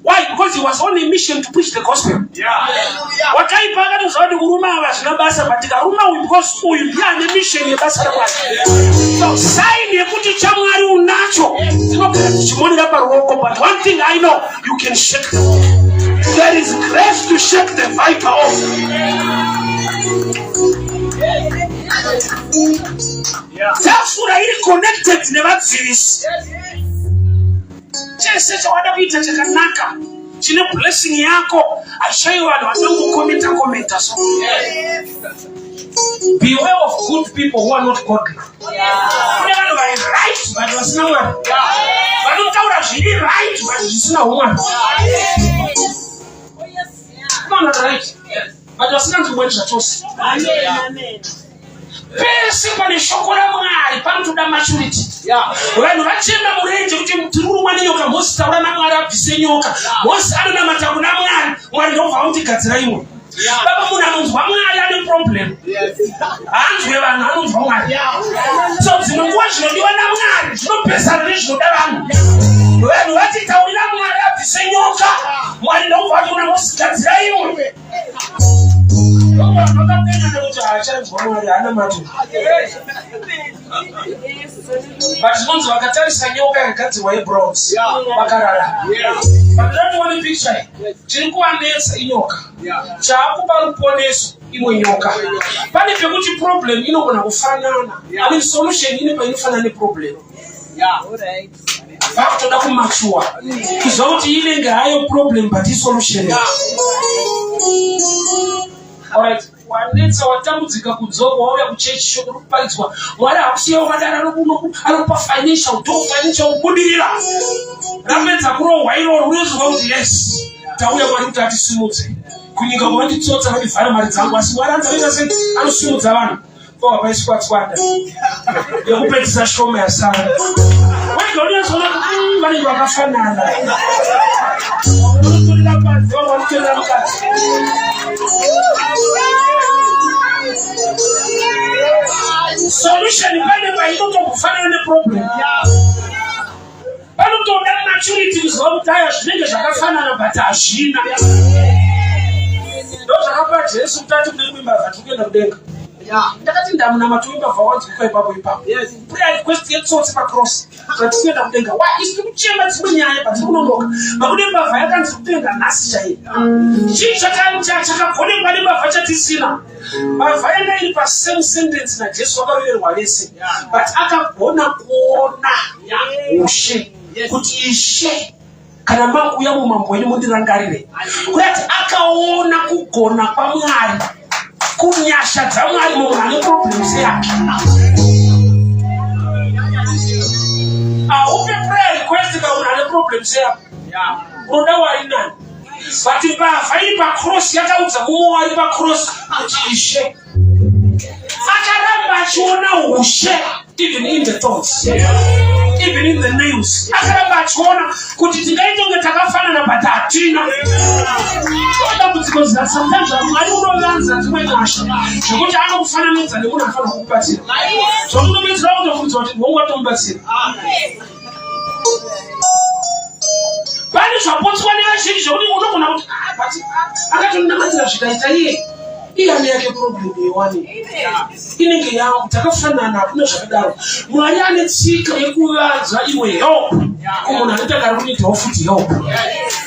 Why? Because he was on a mission to preach the gospel. Wakaipa akatozva kuti kuruma ava zvina basa but tikaruma uyu because uyu ndiye ane mission yebasa raMwari. So sign yekuti chamwari unacho dzinogara dzichimonera paruoko, but one thing I know, you can shake them. There is grace to shake the viper off. Tafura iri connected nevadzivisi. Chese chawada kuita chakanaka chine blessing yako achayo vanhu vanongokomenta so. Beware of good people who are not godly. Kune vanhu vari right but vasina Mwari. Vanotaura zviri right but zvisina umwari. Not right. But vasinganzi Mwari zvachose. Pese pane shoko raMwari panotoda maturity. Vanhu vachema murenje kuti mutirurumwa nenyoka Mozisi taura naMwari abvise nyoka. Mozisi anonamata kuna Mwari, Mwari ndobva amutigadzira imwe. Baba munhu anonzwa Mwari ane problem. Hanzwe vanhu anonzwa Mwari. So dzimwe nguva zvinodiwa naMwari zvinopesana nezvinoda vanhu. Vanhu vachitaurira Mwari abvise nyoka, Mwari ndobva ati kuna Mozisi gadzira imwe. But zvinonzi vakatarisa nyoka yakagadzirwa yebronze vakarara. But ndatoone picture chiri kuvanetsa inyoka chaakupa ruponeso imwe nyoka. Pane pekuti problem inogona kufanana, I mean solution ine painofanana neproblem. Vakutoda kumachuwa kuzva kuti inenge hayo problem but isolution. Alright, wanetsa watambudzika kudzoka wauya kuchechi shoko rokuparidzwa Mwari hakusiyawo madara anokupa financial kubudirira. Rapedza kurohwa iroro unozwa kuti yes tauya Mwari kuti atisimudze kunyika kwavanditsotsa vandivhara mari dzangu, asi Mwari anzavita sei anosimudza vanhu pava paiswa tswanda yekupedzisa shoma yasara. Wega unozoona kuti vanenge vakafanana. Unotorera padzi vamwe vanotorera mukati. Solution pane painotokufanana neproblem. Panotoda maturity kuziva kuti aya zvinenge zvakafanana but hazvina. Ndo zvakapa Jesu kuti ati kune mbavha tikuenda kudenga. Ndakati ndamunamata wembavha wanzwika ipapo. Prayer request yetsotsi pacross zvatikuenda kudenga. Isiri kuchema dzimwe nyaya but kunonoka. Makune mbavha yakanzi kudenga nhasi chaiyo. Chii chakagonekwa nembavha chatisina. Mbavha yanga iri pasame sentence naJesu vakavererwa vese. But akagona kuona ushe kuti Ishe kana makuya mumambo yenyu mundirangarire. Kuti akaona kugona kwaMwari kunyasha dzaMwari munhu ane problems yake. Aupe prayer request ka munhu ane problems yake. Unoda wari nani? But mbavha iri pacross yakaudza mumwe wari pacross kuti Ishe akaramba achiona ushe even in the thoughts, even in the nails. Akaramba achiona kuti tingaita takafanana but hatina. Because sometimes Mwari unovanza dzimwe nyasha zvekuti anokufananidza nemunhu anofanira kukubatsira. Zvamunomedzera kutobvunza kuti munhu watomubatsira. Pane zvapotswa nevazhinji zvokuti unogona kuti akatonamatira zvikaita iye ane yake problem yewani inenge yangu takafanana hakuna zvakadaro. Mwari ane tsika yekuvanza iwe help kumunhu anoita kari kunidhawo futi help.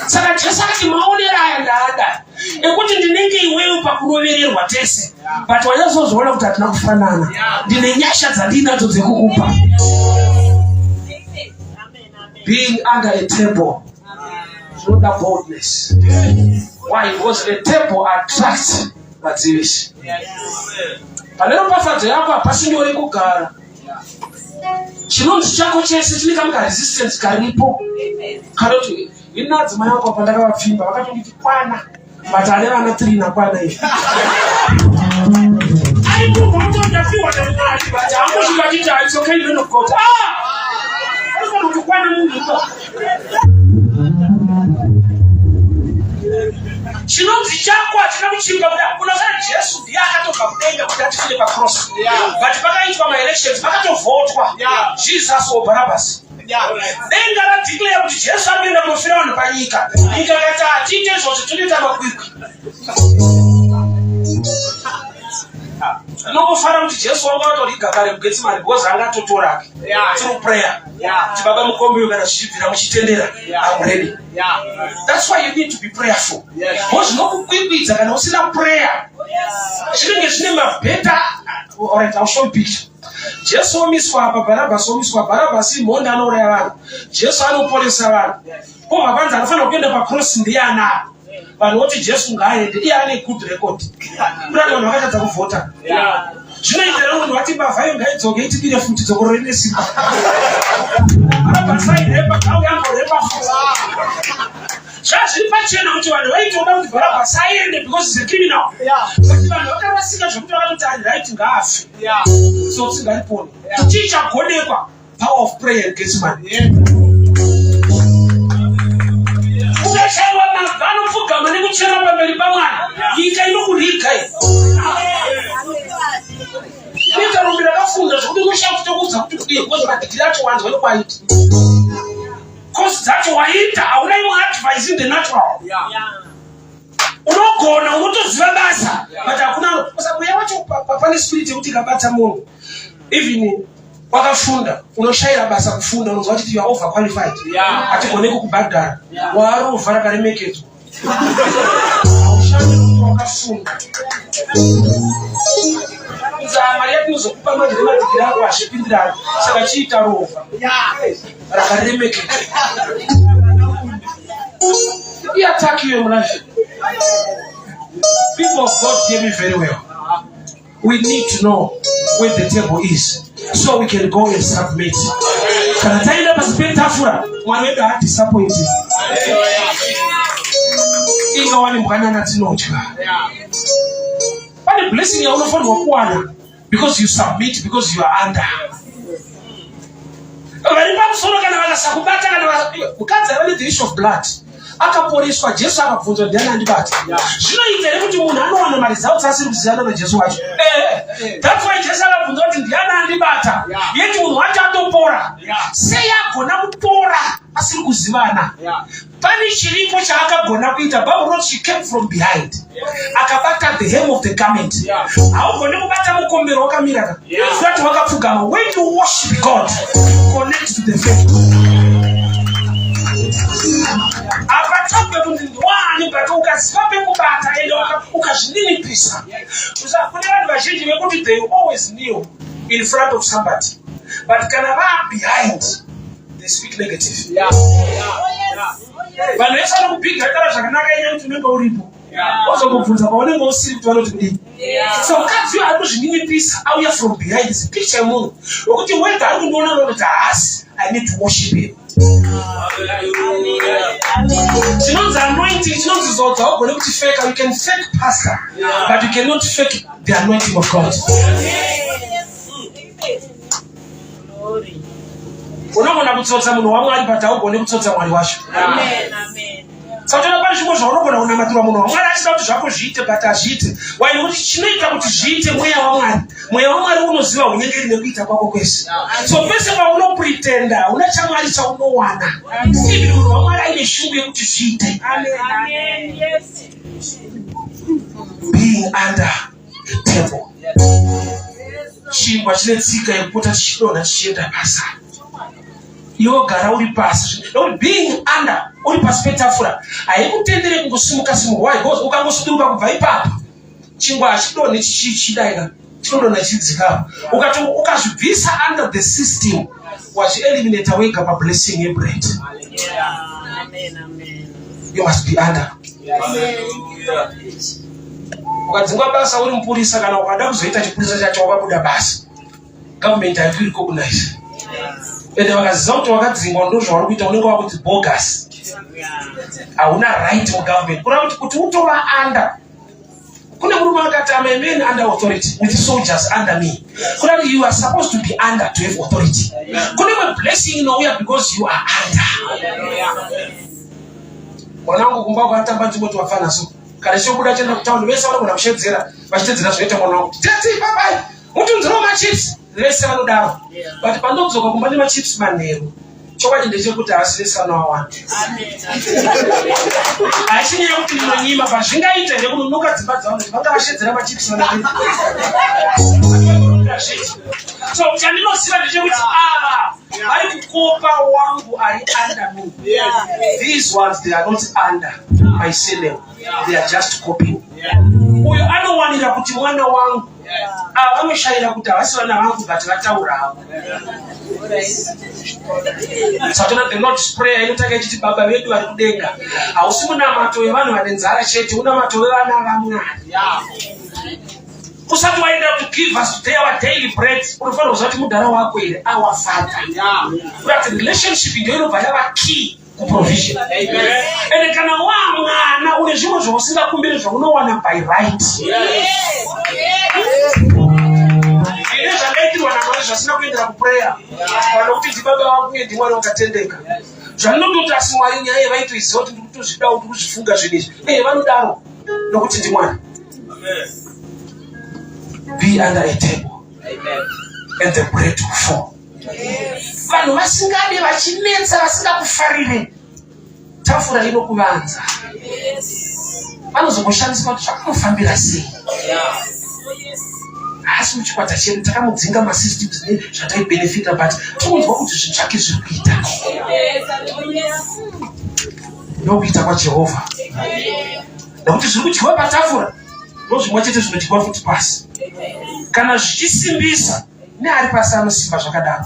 Saka Jesu akati maonera aya ndaada ekuti ndinenge iwewe pakurovererwa tese, but wanyazozoona kuti hatina kufanana. Ndine nyasha dzandinadzo dzekukupa. Being under a table is not a boldness. Why? Because the table attracts vadzivishi. Panero pafadzo yako hapasindori kugara. Chinonzi chako chese chine kamwe resistance karipo. Kanoti inadzimai yako pandakavapfimba vakatonditi kwana, but ane vana 3 nakwana izvi. Aikurwa kutondapiwa nemwari, but hangosvika achiti it's okay, man of God. Kuti kwana munhu. Chinonzi chako hatina kuchimba kuda. Unoziva Jesu ndiye akatoka kudenga kuti atifire pacross. But pakaitwa maelections vakatovhotwa. Jesus or Barabbas. Denga radeclare kuti Jesu anoenda kunofira vanhu panyika. Nyika ikati hatiite izvozvo tonoita makwikwi. Anongofara kuti Jesu wanga watoriga kare muGetsemani because angatotora through prayer. Kuti baba mukombe kana zvichibvira muchitendera. I'm ready. That's why you need to be prayerful. Because zvinokukwikvidza kana usina prayer. Zvinenge zvine mabheta. Alright, I'll show you picture. Jesu omiswa apa, Barabbas omiswa. Barabbas imhonda anouraya vanhu. Jesu anoporesa vanhu. Ko mabanzi anofanira kuenda pacross ndiye anapo. Vanhu voti Jesu ngaaende, iye ane good record. Kurani vanhu vakatadza kuvhota. Zvinoitira munhu vati mbavhayo ngaidzoke itibire futi dzokoro rine simba. Barabbas airepa, kauya angorepa futi. Zvazviri pachena kuti vanhu vaitoda kuti Barabbas aende because he's a criminal. Kuti vanhu vakarasika zvokuti vakatoti right ngaafe. So tsingariponi. Tichichagonekwa power of prayer in Gethsemane. Ukashaiwa magano pfugama nekuchera pamberi pamwana, nyika inokurika iyi. Kuita rumbi rakafunda zvokuti unoshakuta kudza kuti kudii because madhikiri acho wanzwa nekwaita. Kosi dzacho waita, hauna imwe advice in the natural. Unogona, unotoziva basa, but hakuna mweya wacho pane spirit yekuti ikabata munhu. Even wakafunda, unoshayira basa kufunda, unonzwa kuti you are overqualified. Hatigone kukubhadhara. Warovha rakaremekedzwa. Haushandi kuti wakafunda. Mari yako inozokupa madhikiri ako hazvipindirani. Saka chiita rovha rakaremekedzwa. Attack you in life. People of God hear me very well. We need to know where the table is so we can go and submit. Kana taenda pasi tafura mwana wedu ha disappointed. Inga wani mwanana tinotya. But blessing ya unofanwa kuwana because you submit, because you are under. Varipa kusoro kana vakasakubata kana ukadza vane the issue of blood. Akaporeswa Jesu akabvunzwa ndiani andibata. Zvinoita here kuti munhu anowana mari dzawo dzasiri kuziyana naJesu wacho. That's why Jesu akabvunzwa kuti ndiani andibata. Yeti munhu wacho atopora. Sei agona kupora asiri kuzivana. Pane chiripo chaakagona kuita. Bible wrote she came from behind. Akabata the hem of the garment. Haugone kubata mukombero wakamira. Zvati wakapfugama. When you worship God, connect to the faith. Apatoke kuti ndiwani but ukaziva pekubata ende ukazvininipisa. Kune vanhu vazhinji vekuti they always kneel in front of somebody, but kana vaa behind they speak negative. Vanhu vese vanokubhiga kana zvakanaka ine kuti unenge uripo. Wazokubvunza paunenge usiri kuti vanoti kudini. So mukadzi ari kuzvininipisa auya from behind is a picture yemunhu wekuti wega ari kundiona noti haasi I need to worship him. Chinonzi anointing, chinonzi zodza ugone kuti fake. You can fake pastor, but you cannot fake the anointing of God. Unogona kutsotsa munhu waMwari but haugone kutsotsa Mwari wacho. Saka pane zvimwe zvaunogona kunamatira munhu waMwari achida kuti zvako zviite but hazviite. Why? Nokuti chinoita kuti zviite mweya waMwari. Mweya waMwari unoziva unyengeri nekuita kwako kwese. So pese paunopretenda una chaMwari chaunowana. Even munhu waMwari aine shungu yekuti zviite. Being under the table. Chingwa chine tsika yekupota chichidonha chichienda basa. yogara uri pasi. Being under uri pasi petafura haikutendere kungosimuka simuka. Why? Because ukangosuduruka kubva ipapo chingwa hachidonhe chichidaika chinodonha chidzikapo. Ukazvibvisa under the system wazvieliminata wega pablessing yebread. You must be under. Ukadzingwa basa uri mupurisa kana ukada kuzoita chipurisa chacho wakabuda basa, government haikurecognize. Ende vakaziva kuti wakadzingwa ndozvauri kuita unenge wakuti bogus. Hauna right mugovernment. Kureva kuti utova under. Kune murume akati I'm a man under authority with soldiers under me. Kureva you are supposed to be under to have authority. Kune blessing inouya because you are under. Mwanangu kumba kwatamba nzvimbo wafana so. Kana chobuda chenda kutaundi vese vanogona kushedzera vachitedzera zvinoita mwana wangu. Tati papai mutunzira machips vese vanodaro. But pandodzoka kumba nemachips manheru. Chokwadi ndechekuti havasi vese vanowawana. Hachinyanya kuti ndinonyima pazvingaita ndekunonoka dzimba dzavo vanga vashedzera machips manheru. So chandinoziva ndechekuti vari kukopa wangu ari under me. These ones they are not under my system. They are just copying. Uyo anowanira kuti mwana wangu vanoshaira kuti havasi vana vangu but vataura havo. Satana the Lord's prayer inotaka ichiti baba vedu vari kudenga. Hausi munamato wevanhu vane nzara chete, unamato wevana vaMwari. Kusati waenda to give us today our daily bread. Unofanira kuziva kuti mudhara wako here our father. That relationship ndio inobva yava key kuprovision. Ende kana wamwana une zvimwe zvausingakumbiri zvaunowana by right. Ine zvangaitirwa naMwari zvisina kuendera kuprayer. Kana kuti ndibaba wangu uye ndiMwari wakatendeka. Zvanondoti asi Mwari nyaya yevaitoiziva kuti ndiri kutozvida kuti kuzvifunga zvinezvi. Vanodaro nokuti ndiMwari. Be under a table. And the bread will fall. Vanhu vasingade vachinetsa vasingakufarire tafura inokuvanza. Vanozongoshandiswa kuti zvakanofambira sei. Asi muchikwata chedu takamudzinga masystems zvataibhenefita but tokunzwa kuti zvinhu zvake zviri kuita. Ndokuita kwaJehovha. Nokuti zviri kudyiwa patafura ndozvimwe chete zvinodyiwa futi pasi. Kana zvichisimbisa neari pasi anosimba zvakadaro.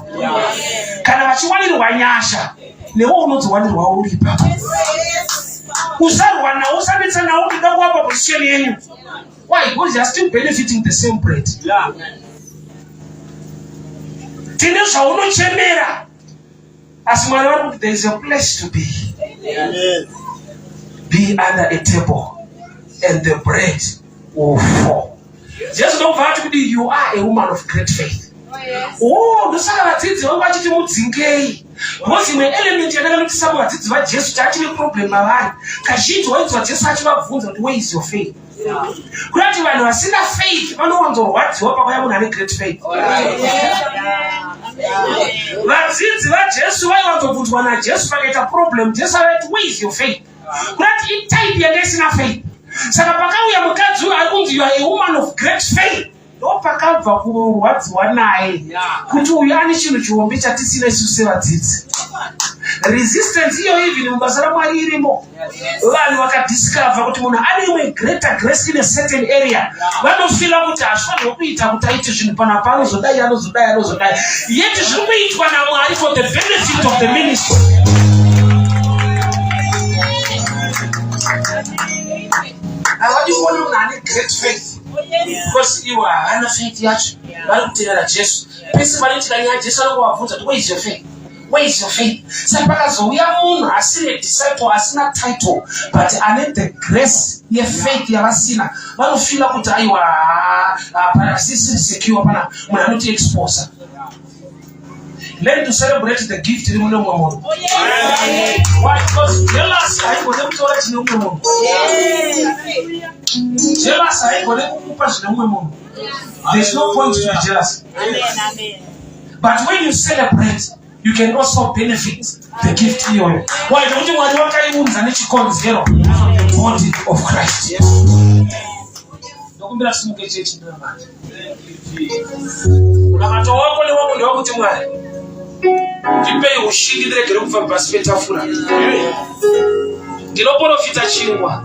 Kana vachiwanirwa nyasha newo unodziwanirwa uri ipapo. Usarwa nawo, usanetsa nawo kuda kuwapa position yenyu. Why? Because you are still benefiting the same bread. Tine zvaunochemera asi Mwari vari kuti there is a place to be. Be under a table and the bread will fall. Just don't forget to you are a woman of great faith. Ndosaka vadzidzi vangu vachiti mudzingei. Because imwe element yandakanotisa vadzidzi vaJesu chachine problem mavari. Kazhinji wainzwa Jesu achivabvunza kuti where is your faith? Kuti vanhu vasina faith vanowanzorwadziwa pakauya munhu ane great faith. Vadzidzi vaJesu vaiwanzobvunzwa naJesu pakaita problem. Jesu avaiti where is your faith? Kuti itype yanga isina faith. Saka pakauya mukadzi uyu ari kunzi you are a woman of great faith. Ndopakabva kurwadziwa naye kuti uyu ane chinhu chihombe chatisina isusu sevadzidzi. Resistance iyo even mubasa raMwari irimo. Vanhu vakadiscover kuti munhu ane imwe greater grace in a certain area. Vanofila kuti hazvifanirwi kuita kuti aite zvinhu panapa anozodai. Yet zviri kuitwa naMwari for the benefit of the ministry. Havadi kuona munhu ane great faith. Because iwo haana faith yacho. Vari kutevera Jesu. Pese panoitika nyaya Jesu anongobvunza kuti where is your faith? Where is your faith? Saka pakazouya munhu asiri disciple asina title but ane the grace yefaith yavasina. Vanofila kuti aiwa pana sisiri secure pana munhu anoti expose. Learn to celebrate the gift in mune mumwe munhu. Why? Because jealous haigone kutora chine mumwe munhu. Jealous haigone kukupa zvine mumwe munhu. There's no point to be jealous. But when you celebrate, you can also benefit the gift here. Why? Nokuti Mwari wakaiunza nechikonzero from the body of Christ. Ndokumbira simuke chechi ndamanje. Unamato wako ni wako ndio wakuti Mwari. Ndipe ushindi ndiregere kufa pasi petafura. Ndinoprofita chingwa.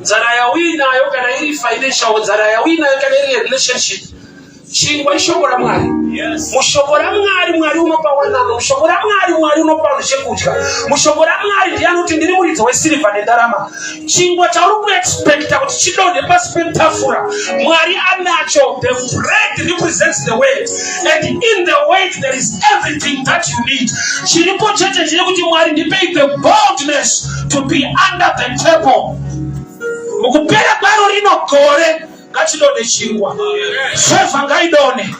Nzara ya winayo kana iri financial, nzara ya winayo kana iri relationship. Chingwa ishoko la Mwari. Mushoko la Mwari unopa wanano. Mushoko la Mwari unopa chekudya. Mushoko la Mwari ndiye anoti ndiri muridzi wesilver nendarama. Chingwa chauri kuexpecta kuti chidonde pasi petafura. Mwari anacho. The bread represents the weight, and in the weight there is everything that you need. Chiripo chete chiri kuti Mwari ndipe the boldness to be under the table. Mukupera kwaro rino gore ngachidone chingwa. Sefa ngaidone.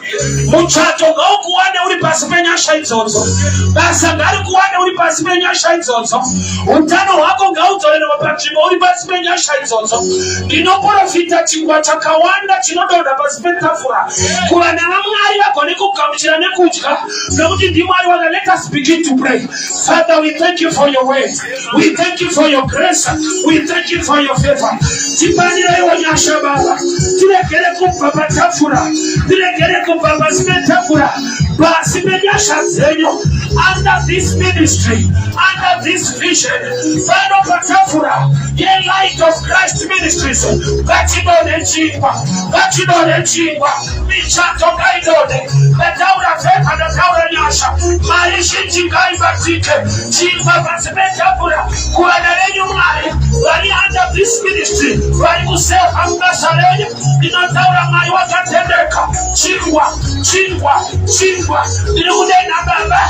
Muchato ngaukuwane uri pasi penyasha idzodzo. Basa ngarikuwane uri pasi penyasha idzodzo. Utano hwako ngaudzorere patsvimbo uri pasi penyasha idzodzo. Ndinoprofita chingwa chakawanda chinodonha pasi petafura. Kuva navamwari vagone kugamuchira nekudya. Nokuti ndiMwari wanga. Let us begin to pray. Father, we thank you for your word. We thank you for your grace. We thank you for your favor. Tipanira nyasha Baba. Tirekere kumpa patafura. Tirekere kumpa pasi petafura. Pasi penyasha zenyu. Under this ministry, under this vision, Father patafura, ye light of Christ ministries, Gachidone chingwa, Michato gaidone, Betaura fepa na taura nyasha, Marishi chingai batike, chingwa pasi petafura, kuadalenyu Mwari, wali under this ministry, wali kusefa mbasalenyu, inotaura Mwari wakatendeka, chingwa, inukudena Baba,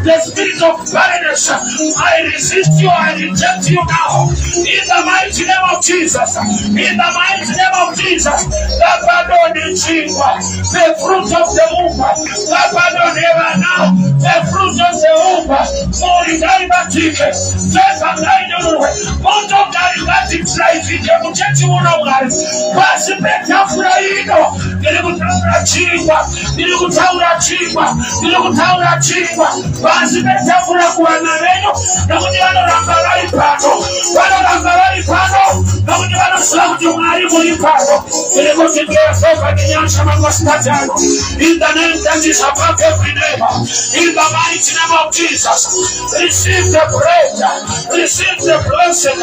the spirit of barrenness, I resist you, I reject you now. In the mighty name of Jesus. In the mighty name of Jesus. The fruit of the womb. The fruit of the womb. Ndikutaura chingwa pasi petafura kuwana venyu nokuti vanoramba vari pano nokuti vanoziva kuti Mwari muri pano. Ndiri ngefeva nenyasha masikati ano. In the name that is above every name, in the mighty name of Jesus, receive the bread, receive the blessing,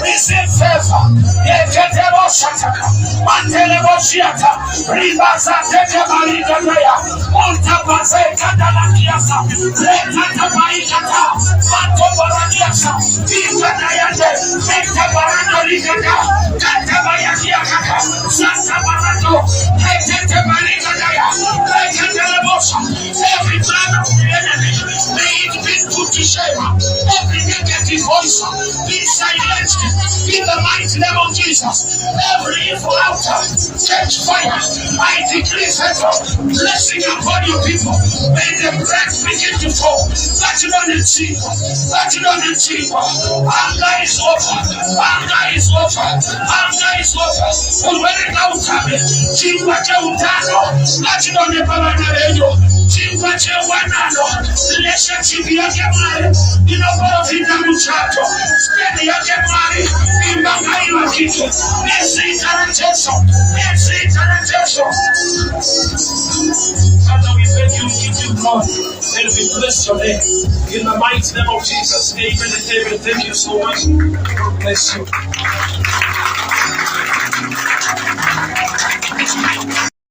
receive favor. Yeketebo shataka mantelebo shiata ribaza tete marigataya montapaze kadalakiasa letata maikata mantobaradiasa ikadayande metabarano ligada katabayakiakaka santabarato letete marigataya leketelebosa. Every plan of the enemy may it be put to shame. Every negative voice be silenced in the mighty name of Jesus. Every evil altar catch fire. I decree favor, blessing upon your people. May the bread begin to fall. That you don't achieve. Anger is over. When it out of it, chingwa cha utano. That you don't ever chingwa cha wanano. Relationship yake Mwari. Inoprofita muchato. Spend yake Mwari. Imbangai wa kitu. Father, we thank you, we give you glory, and we bless your name. In the mighty name of Jesus, amen and amen. Thank you so much. God bless you.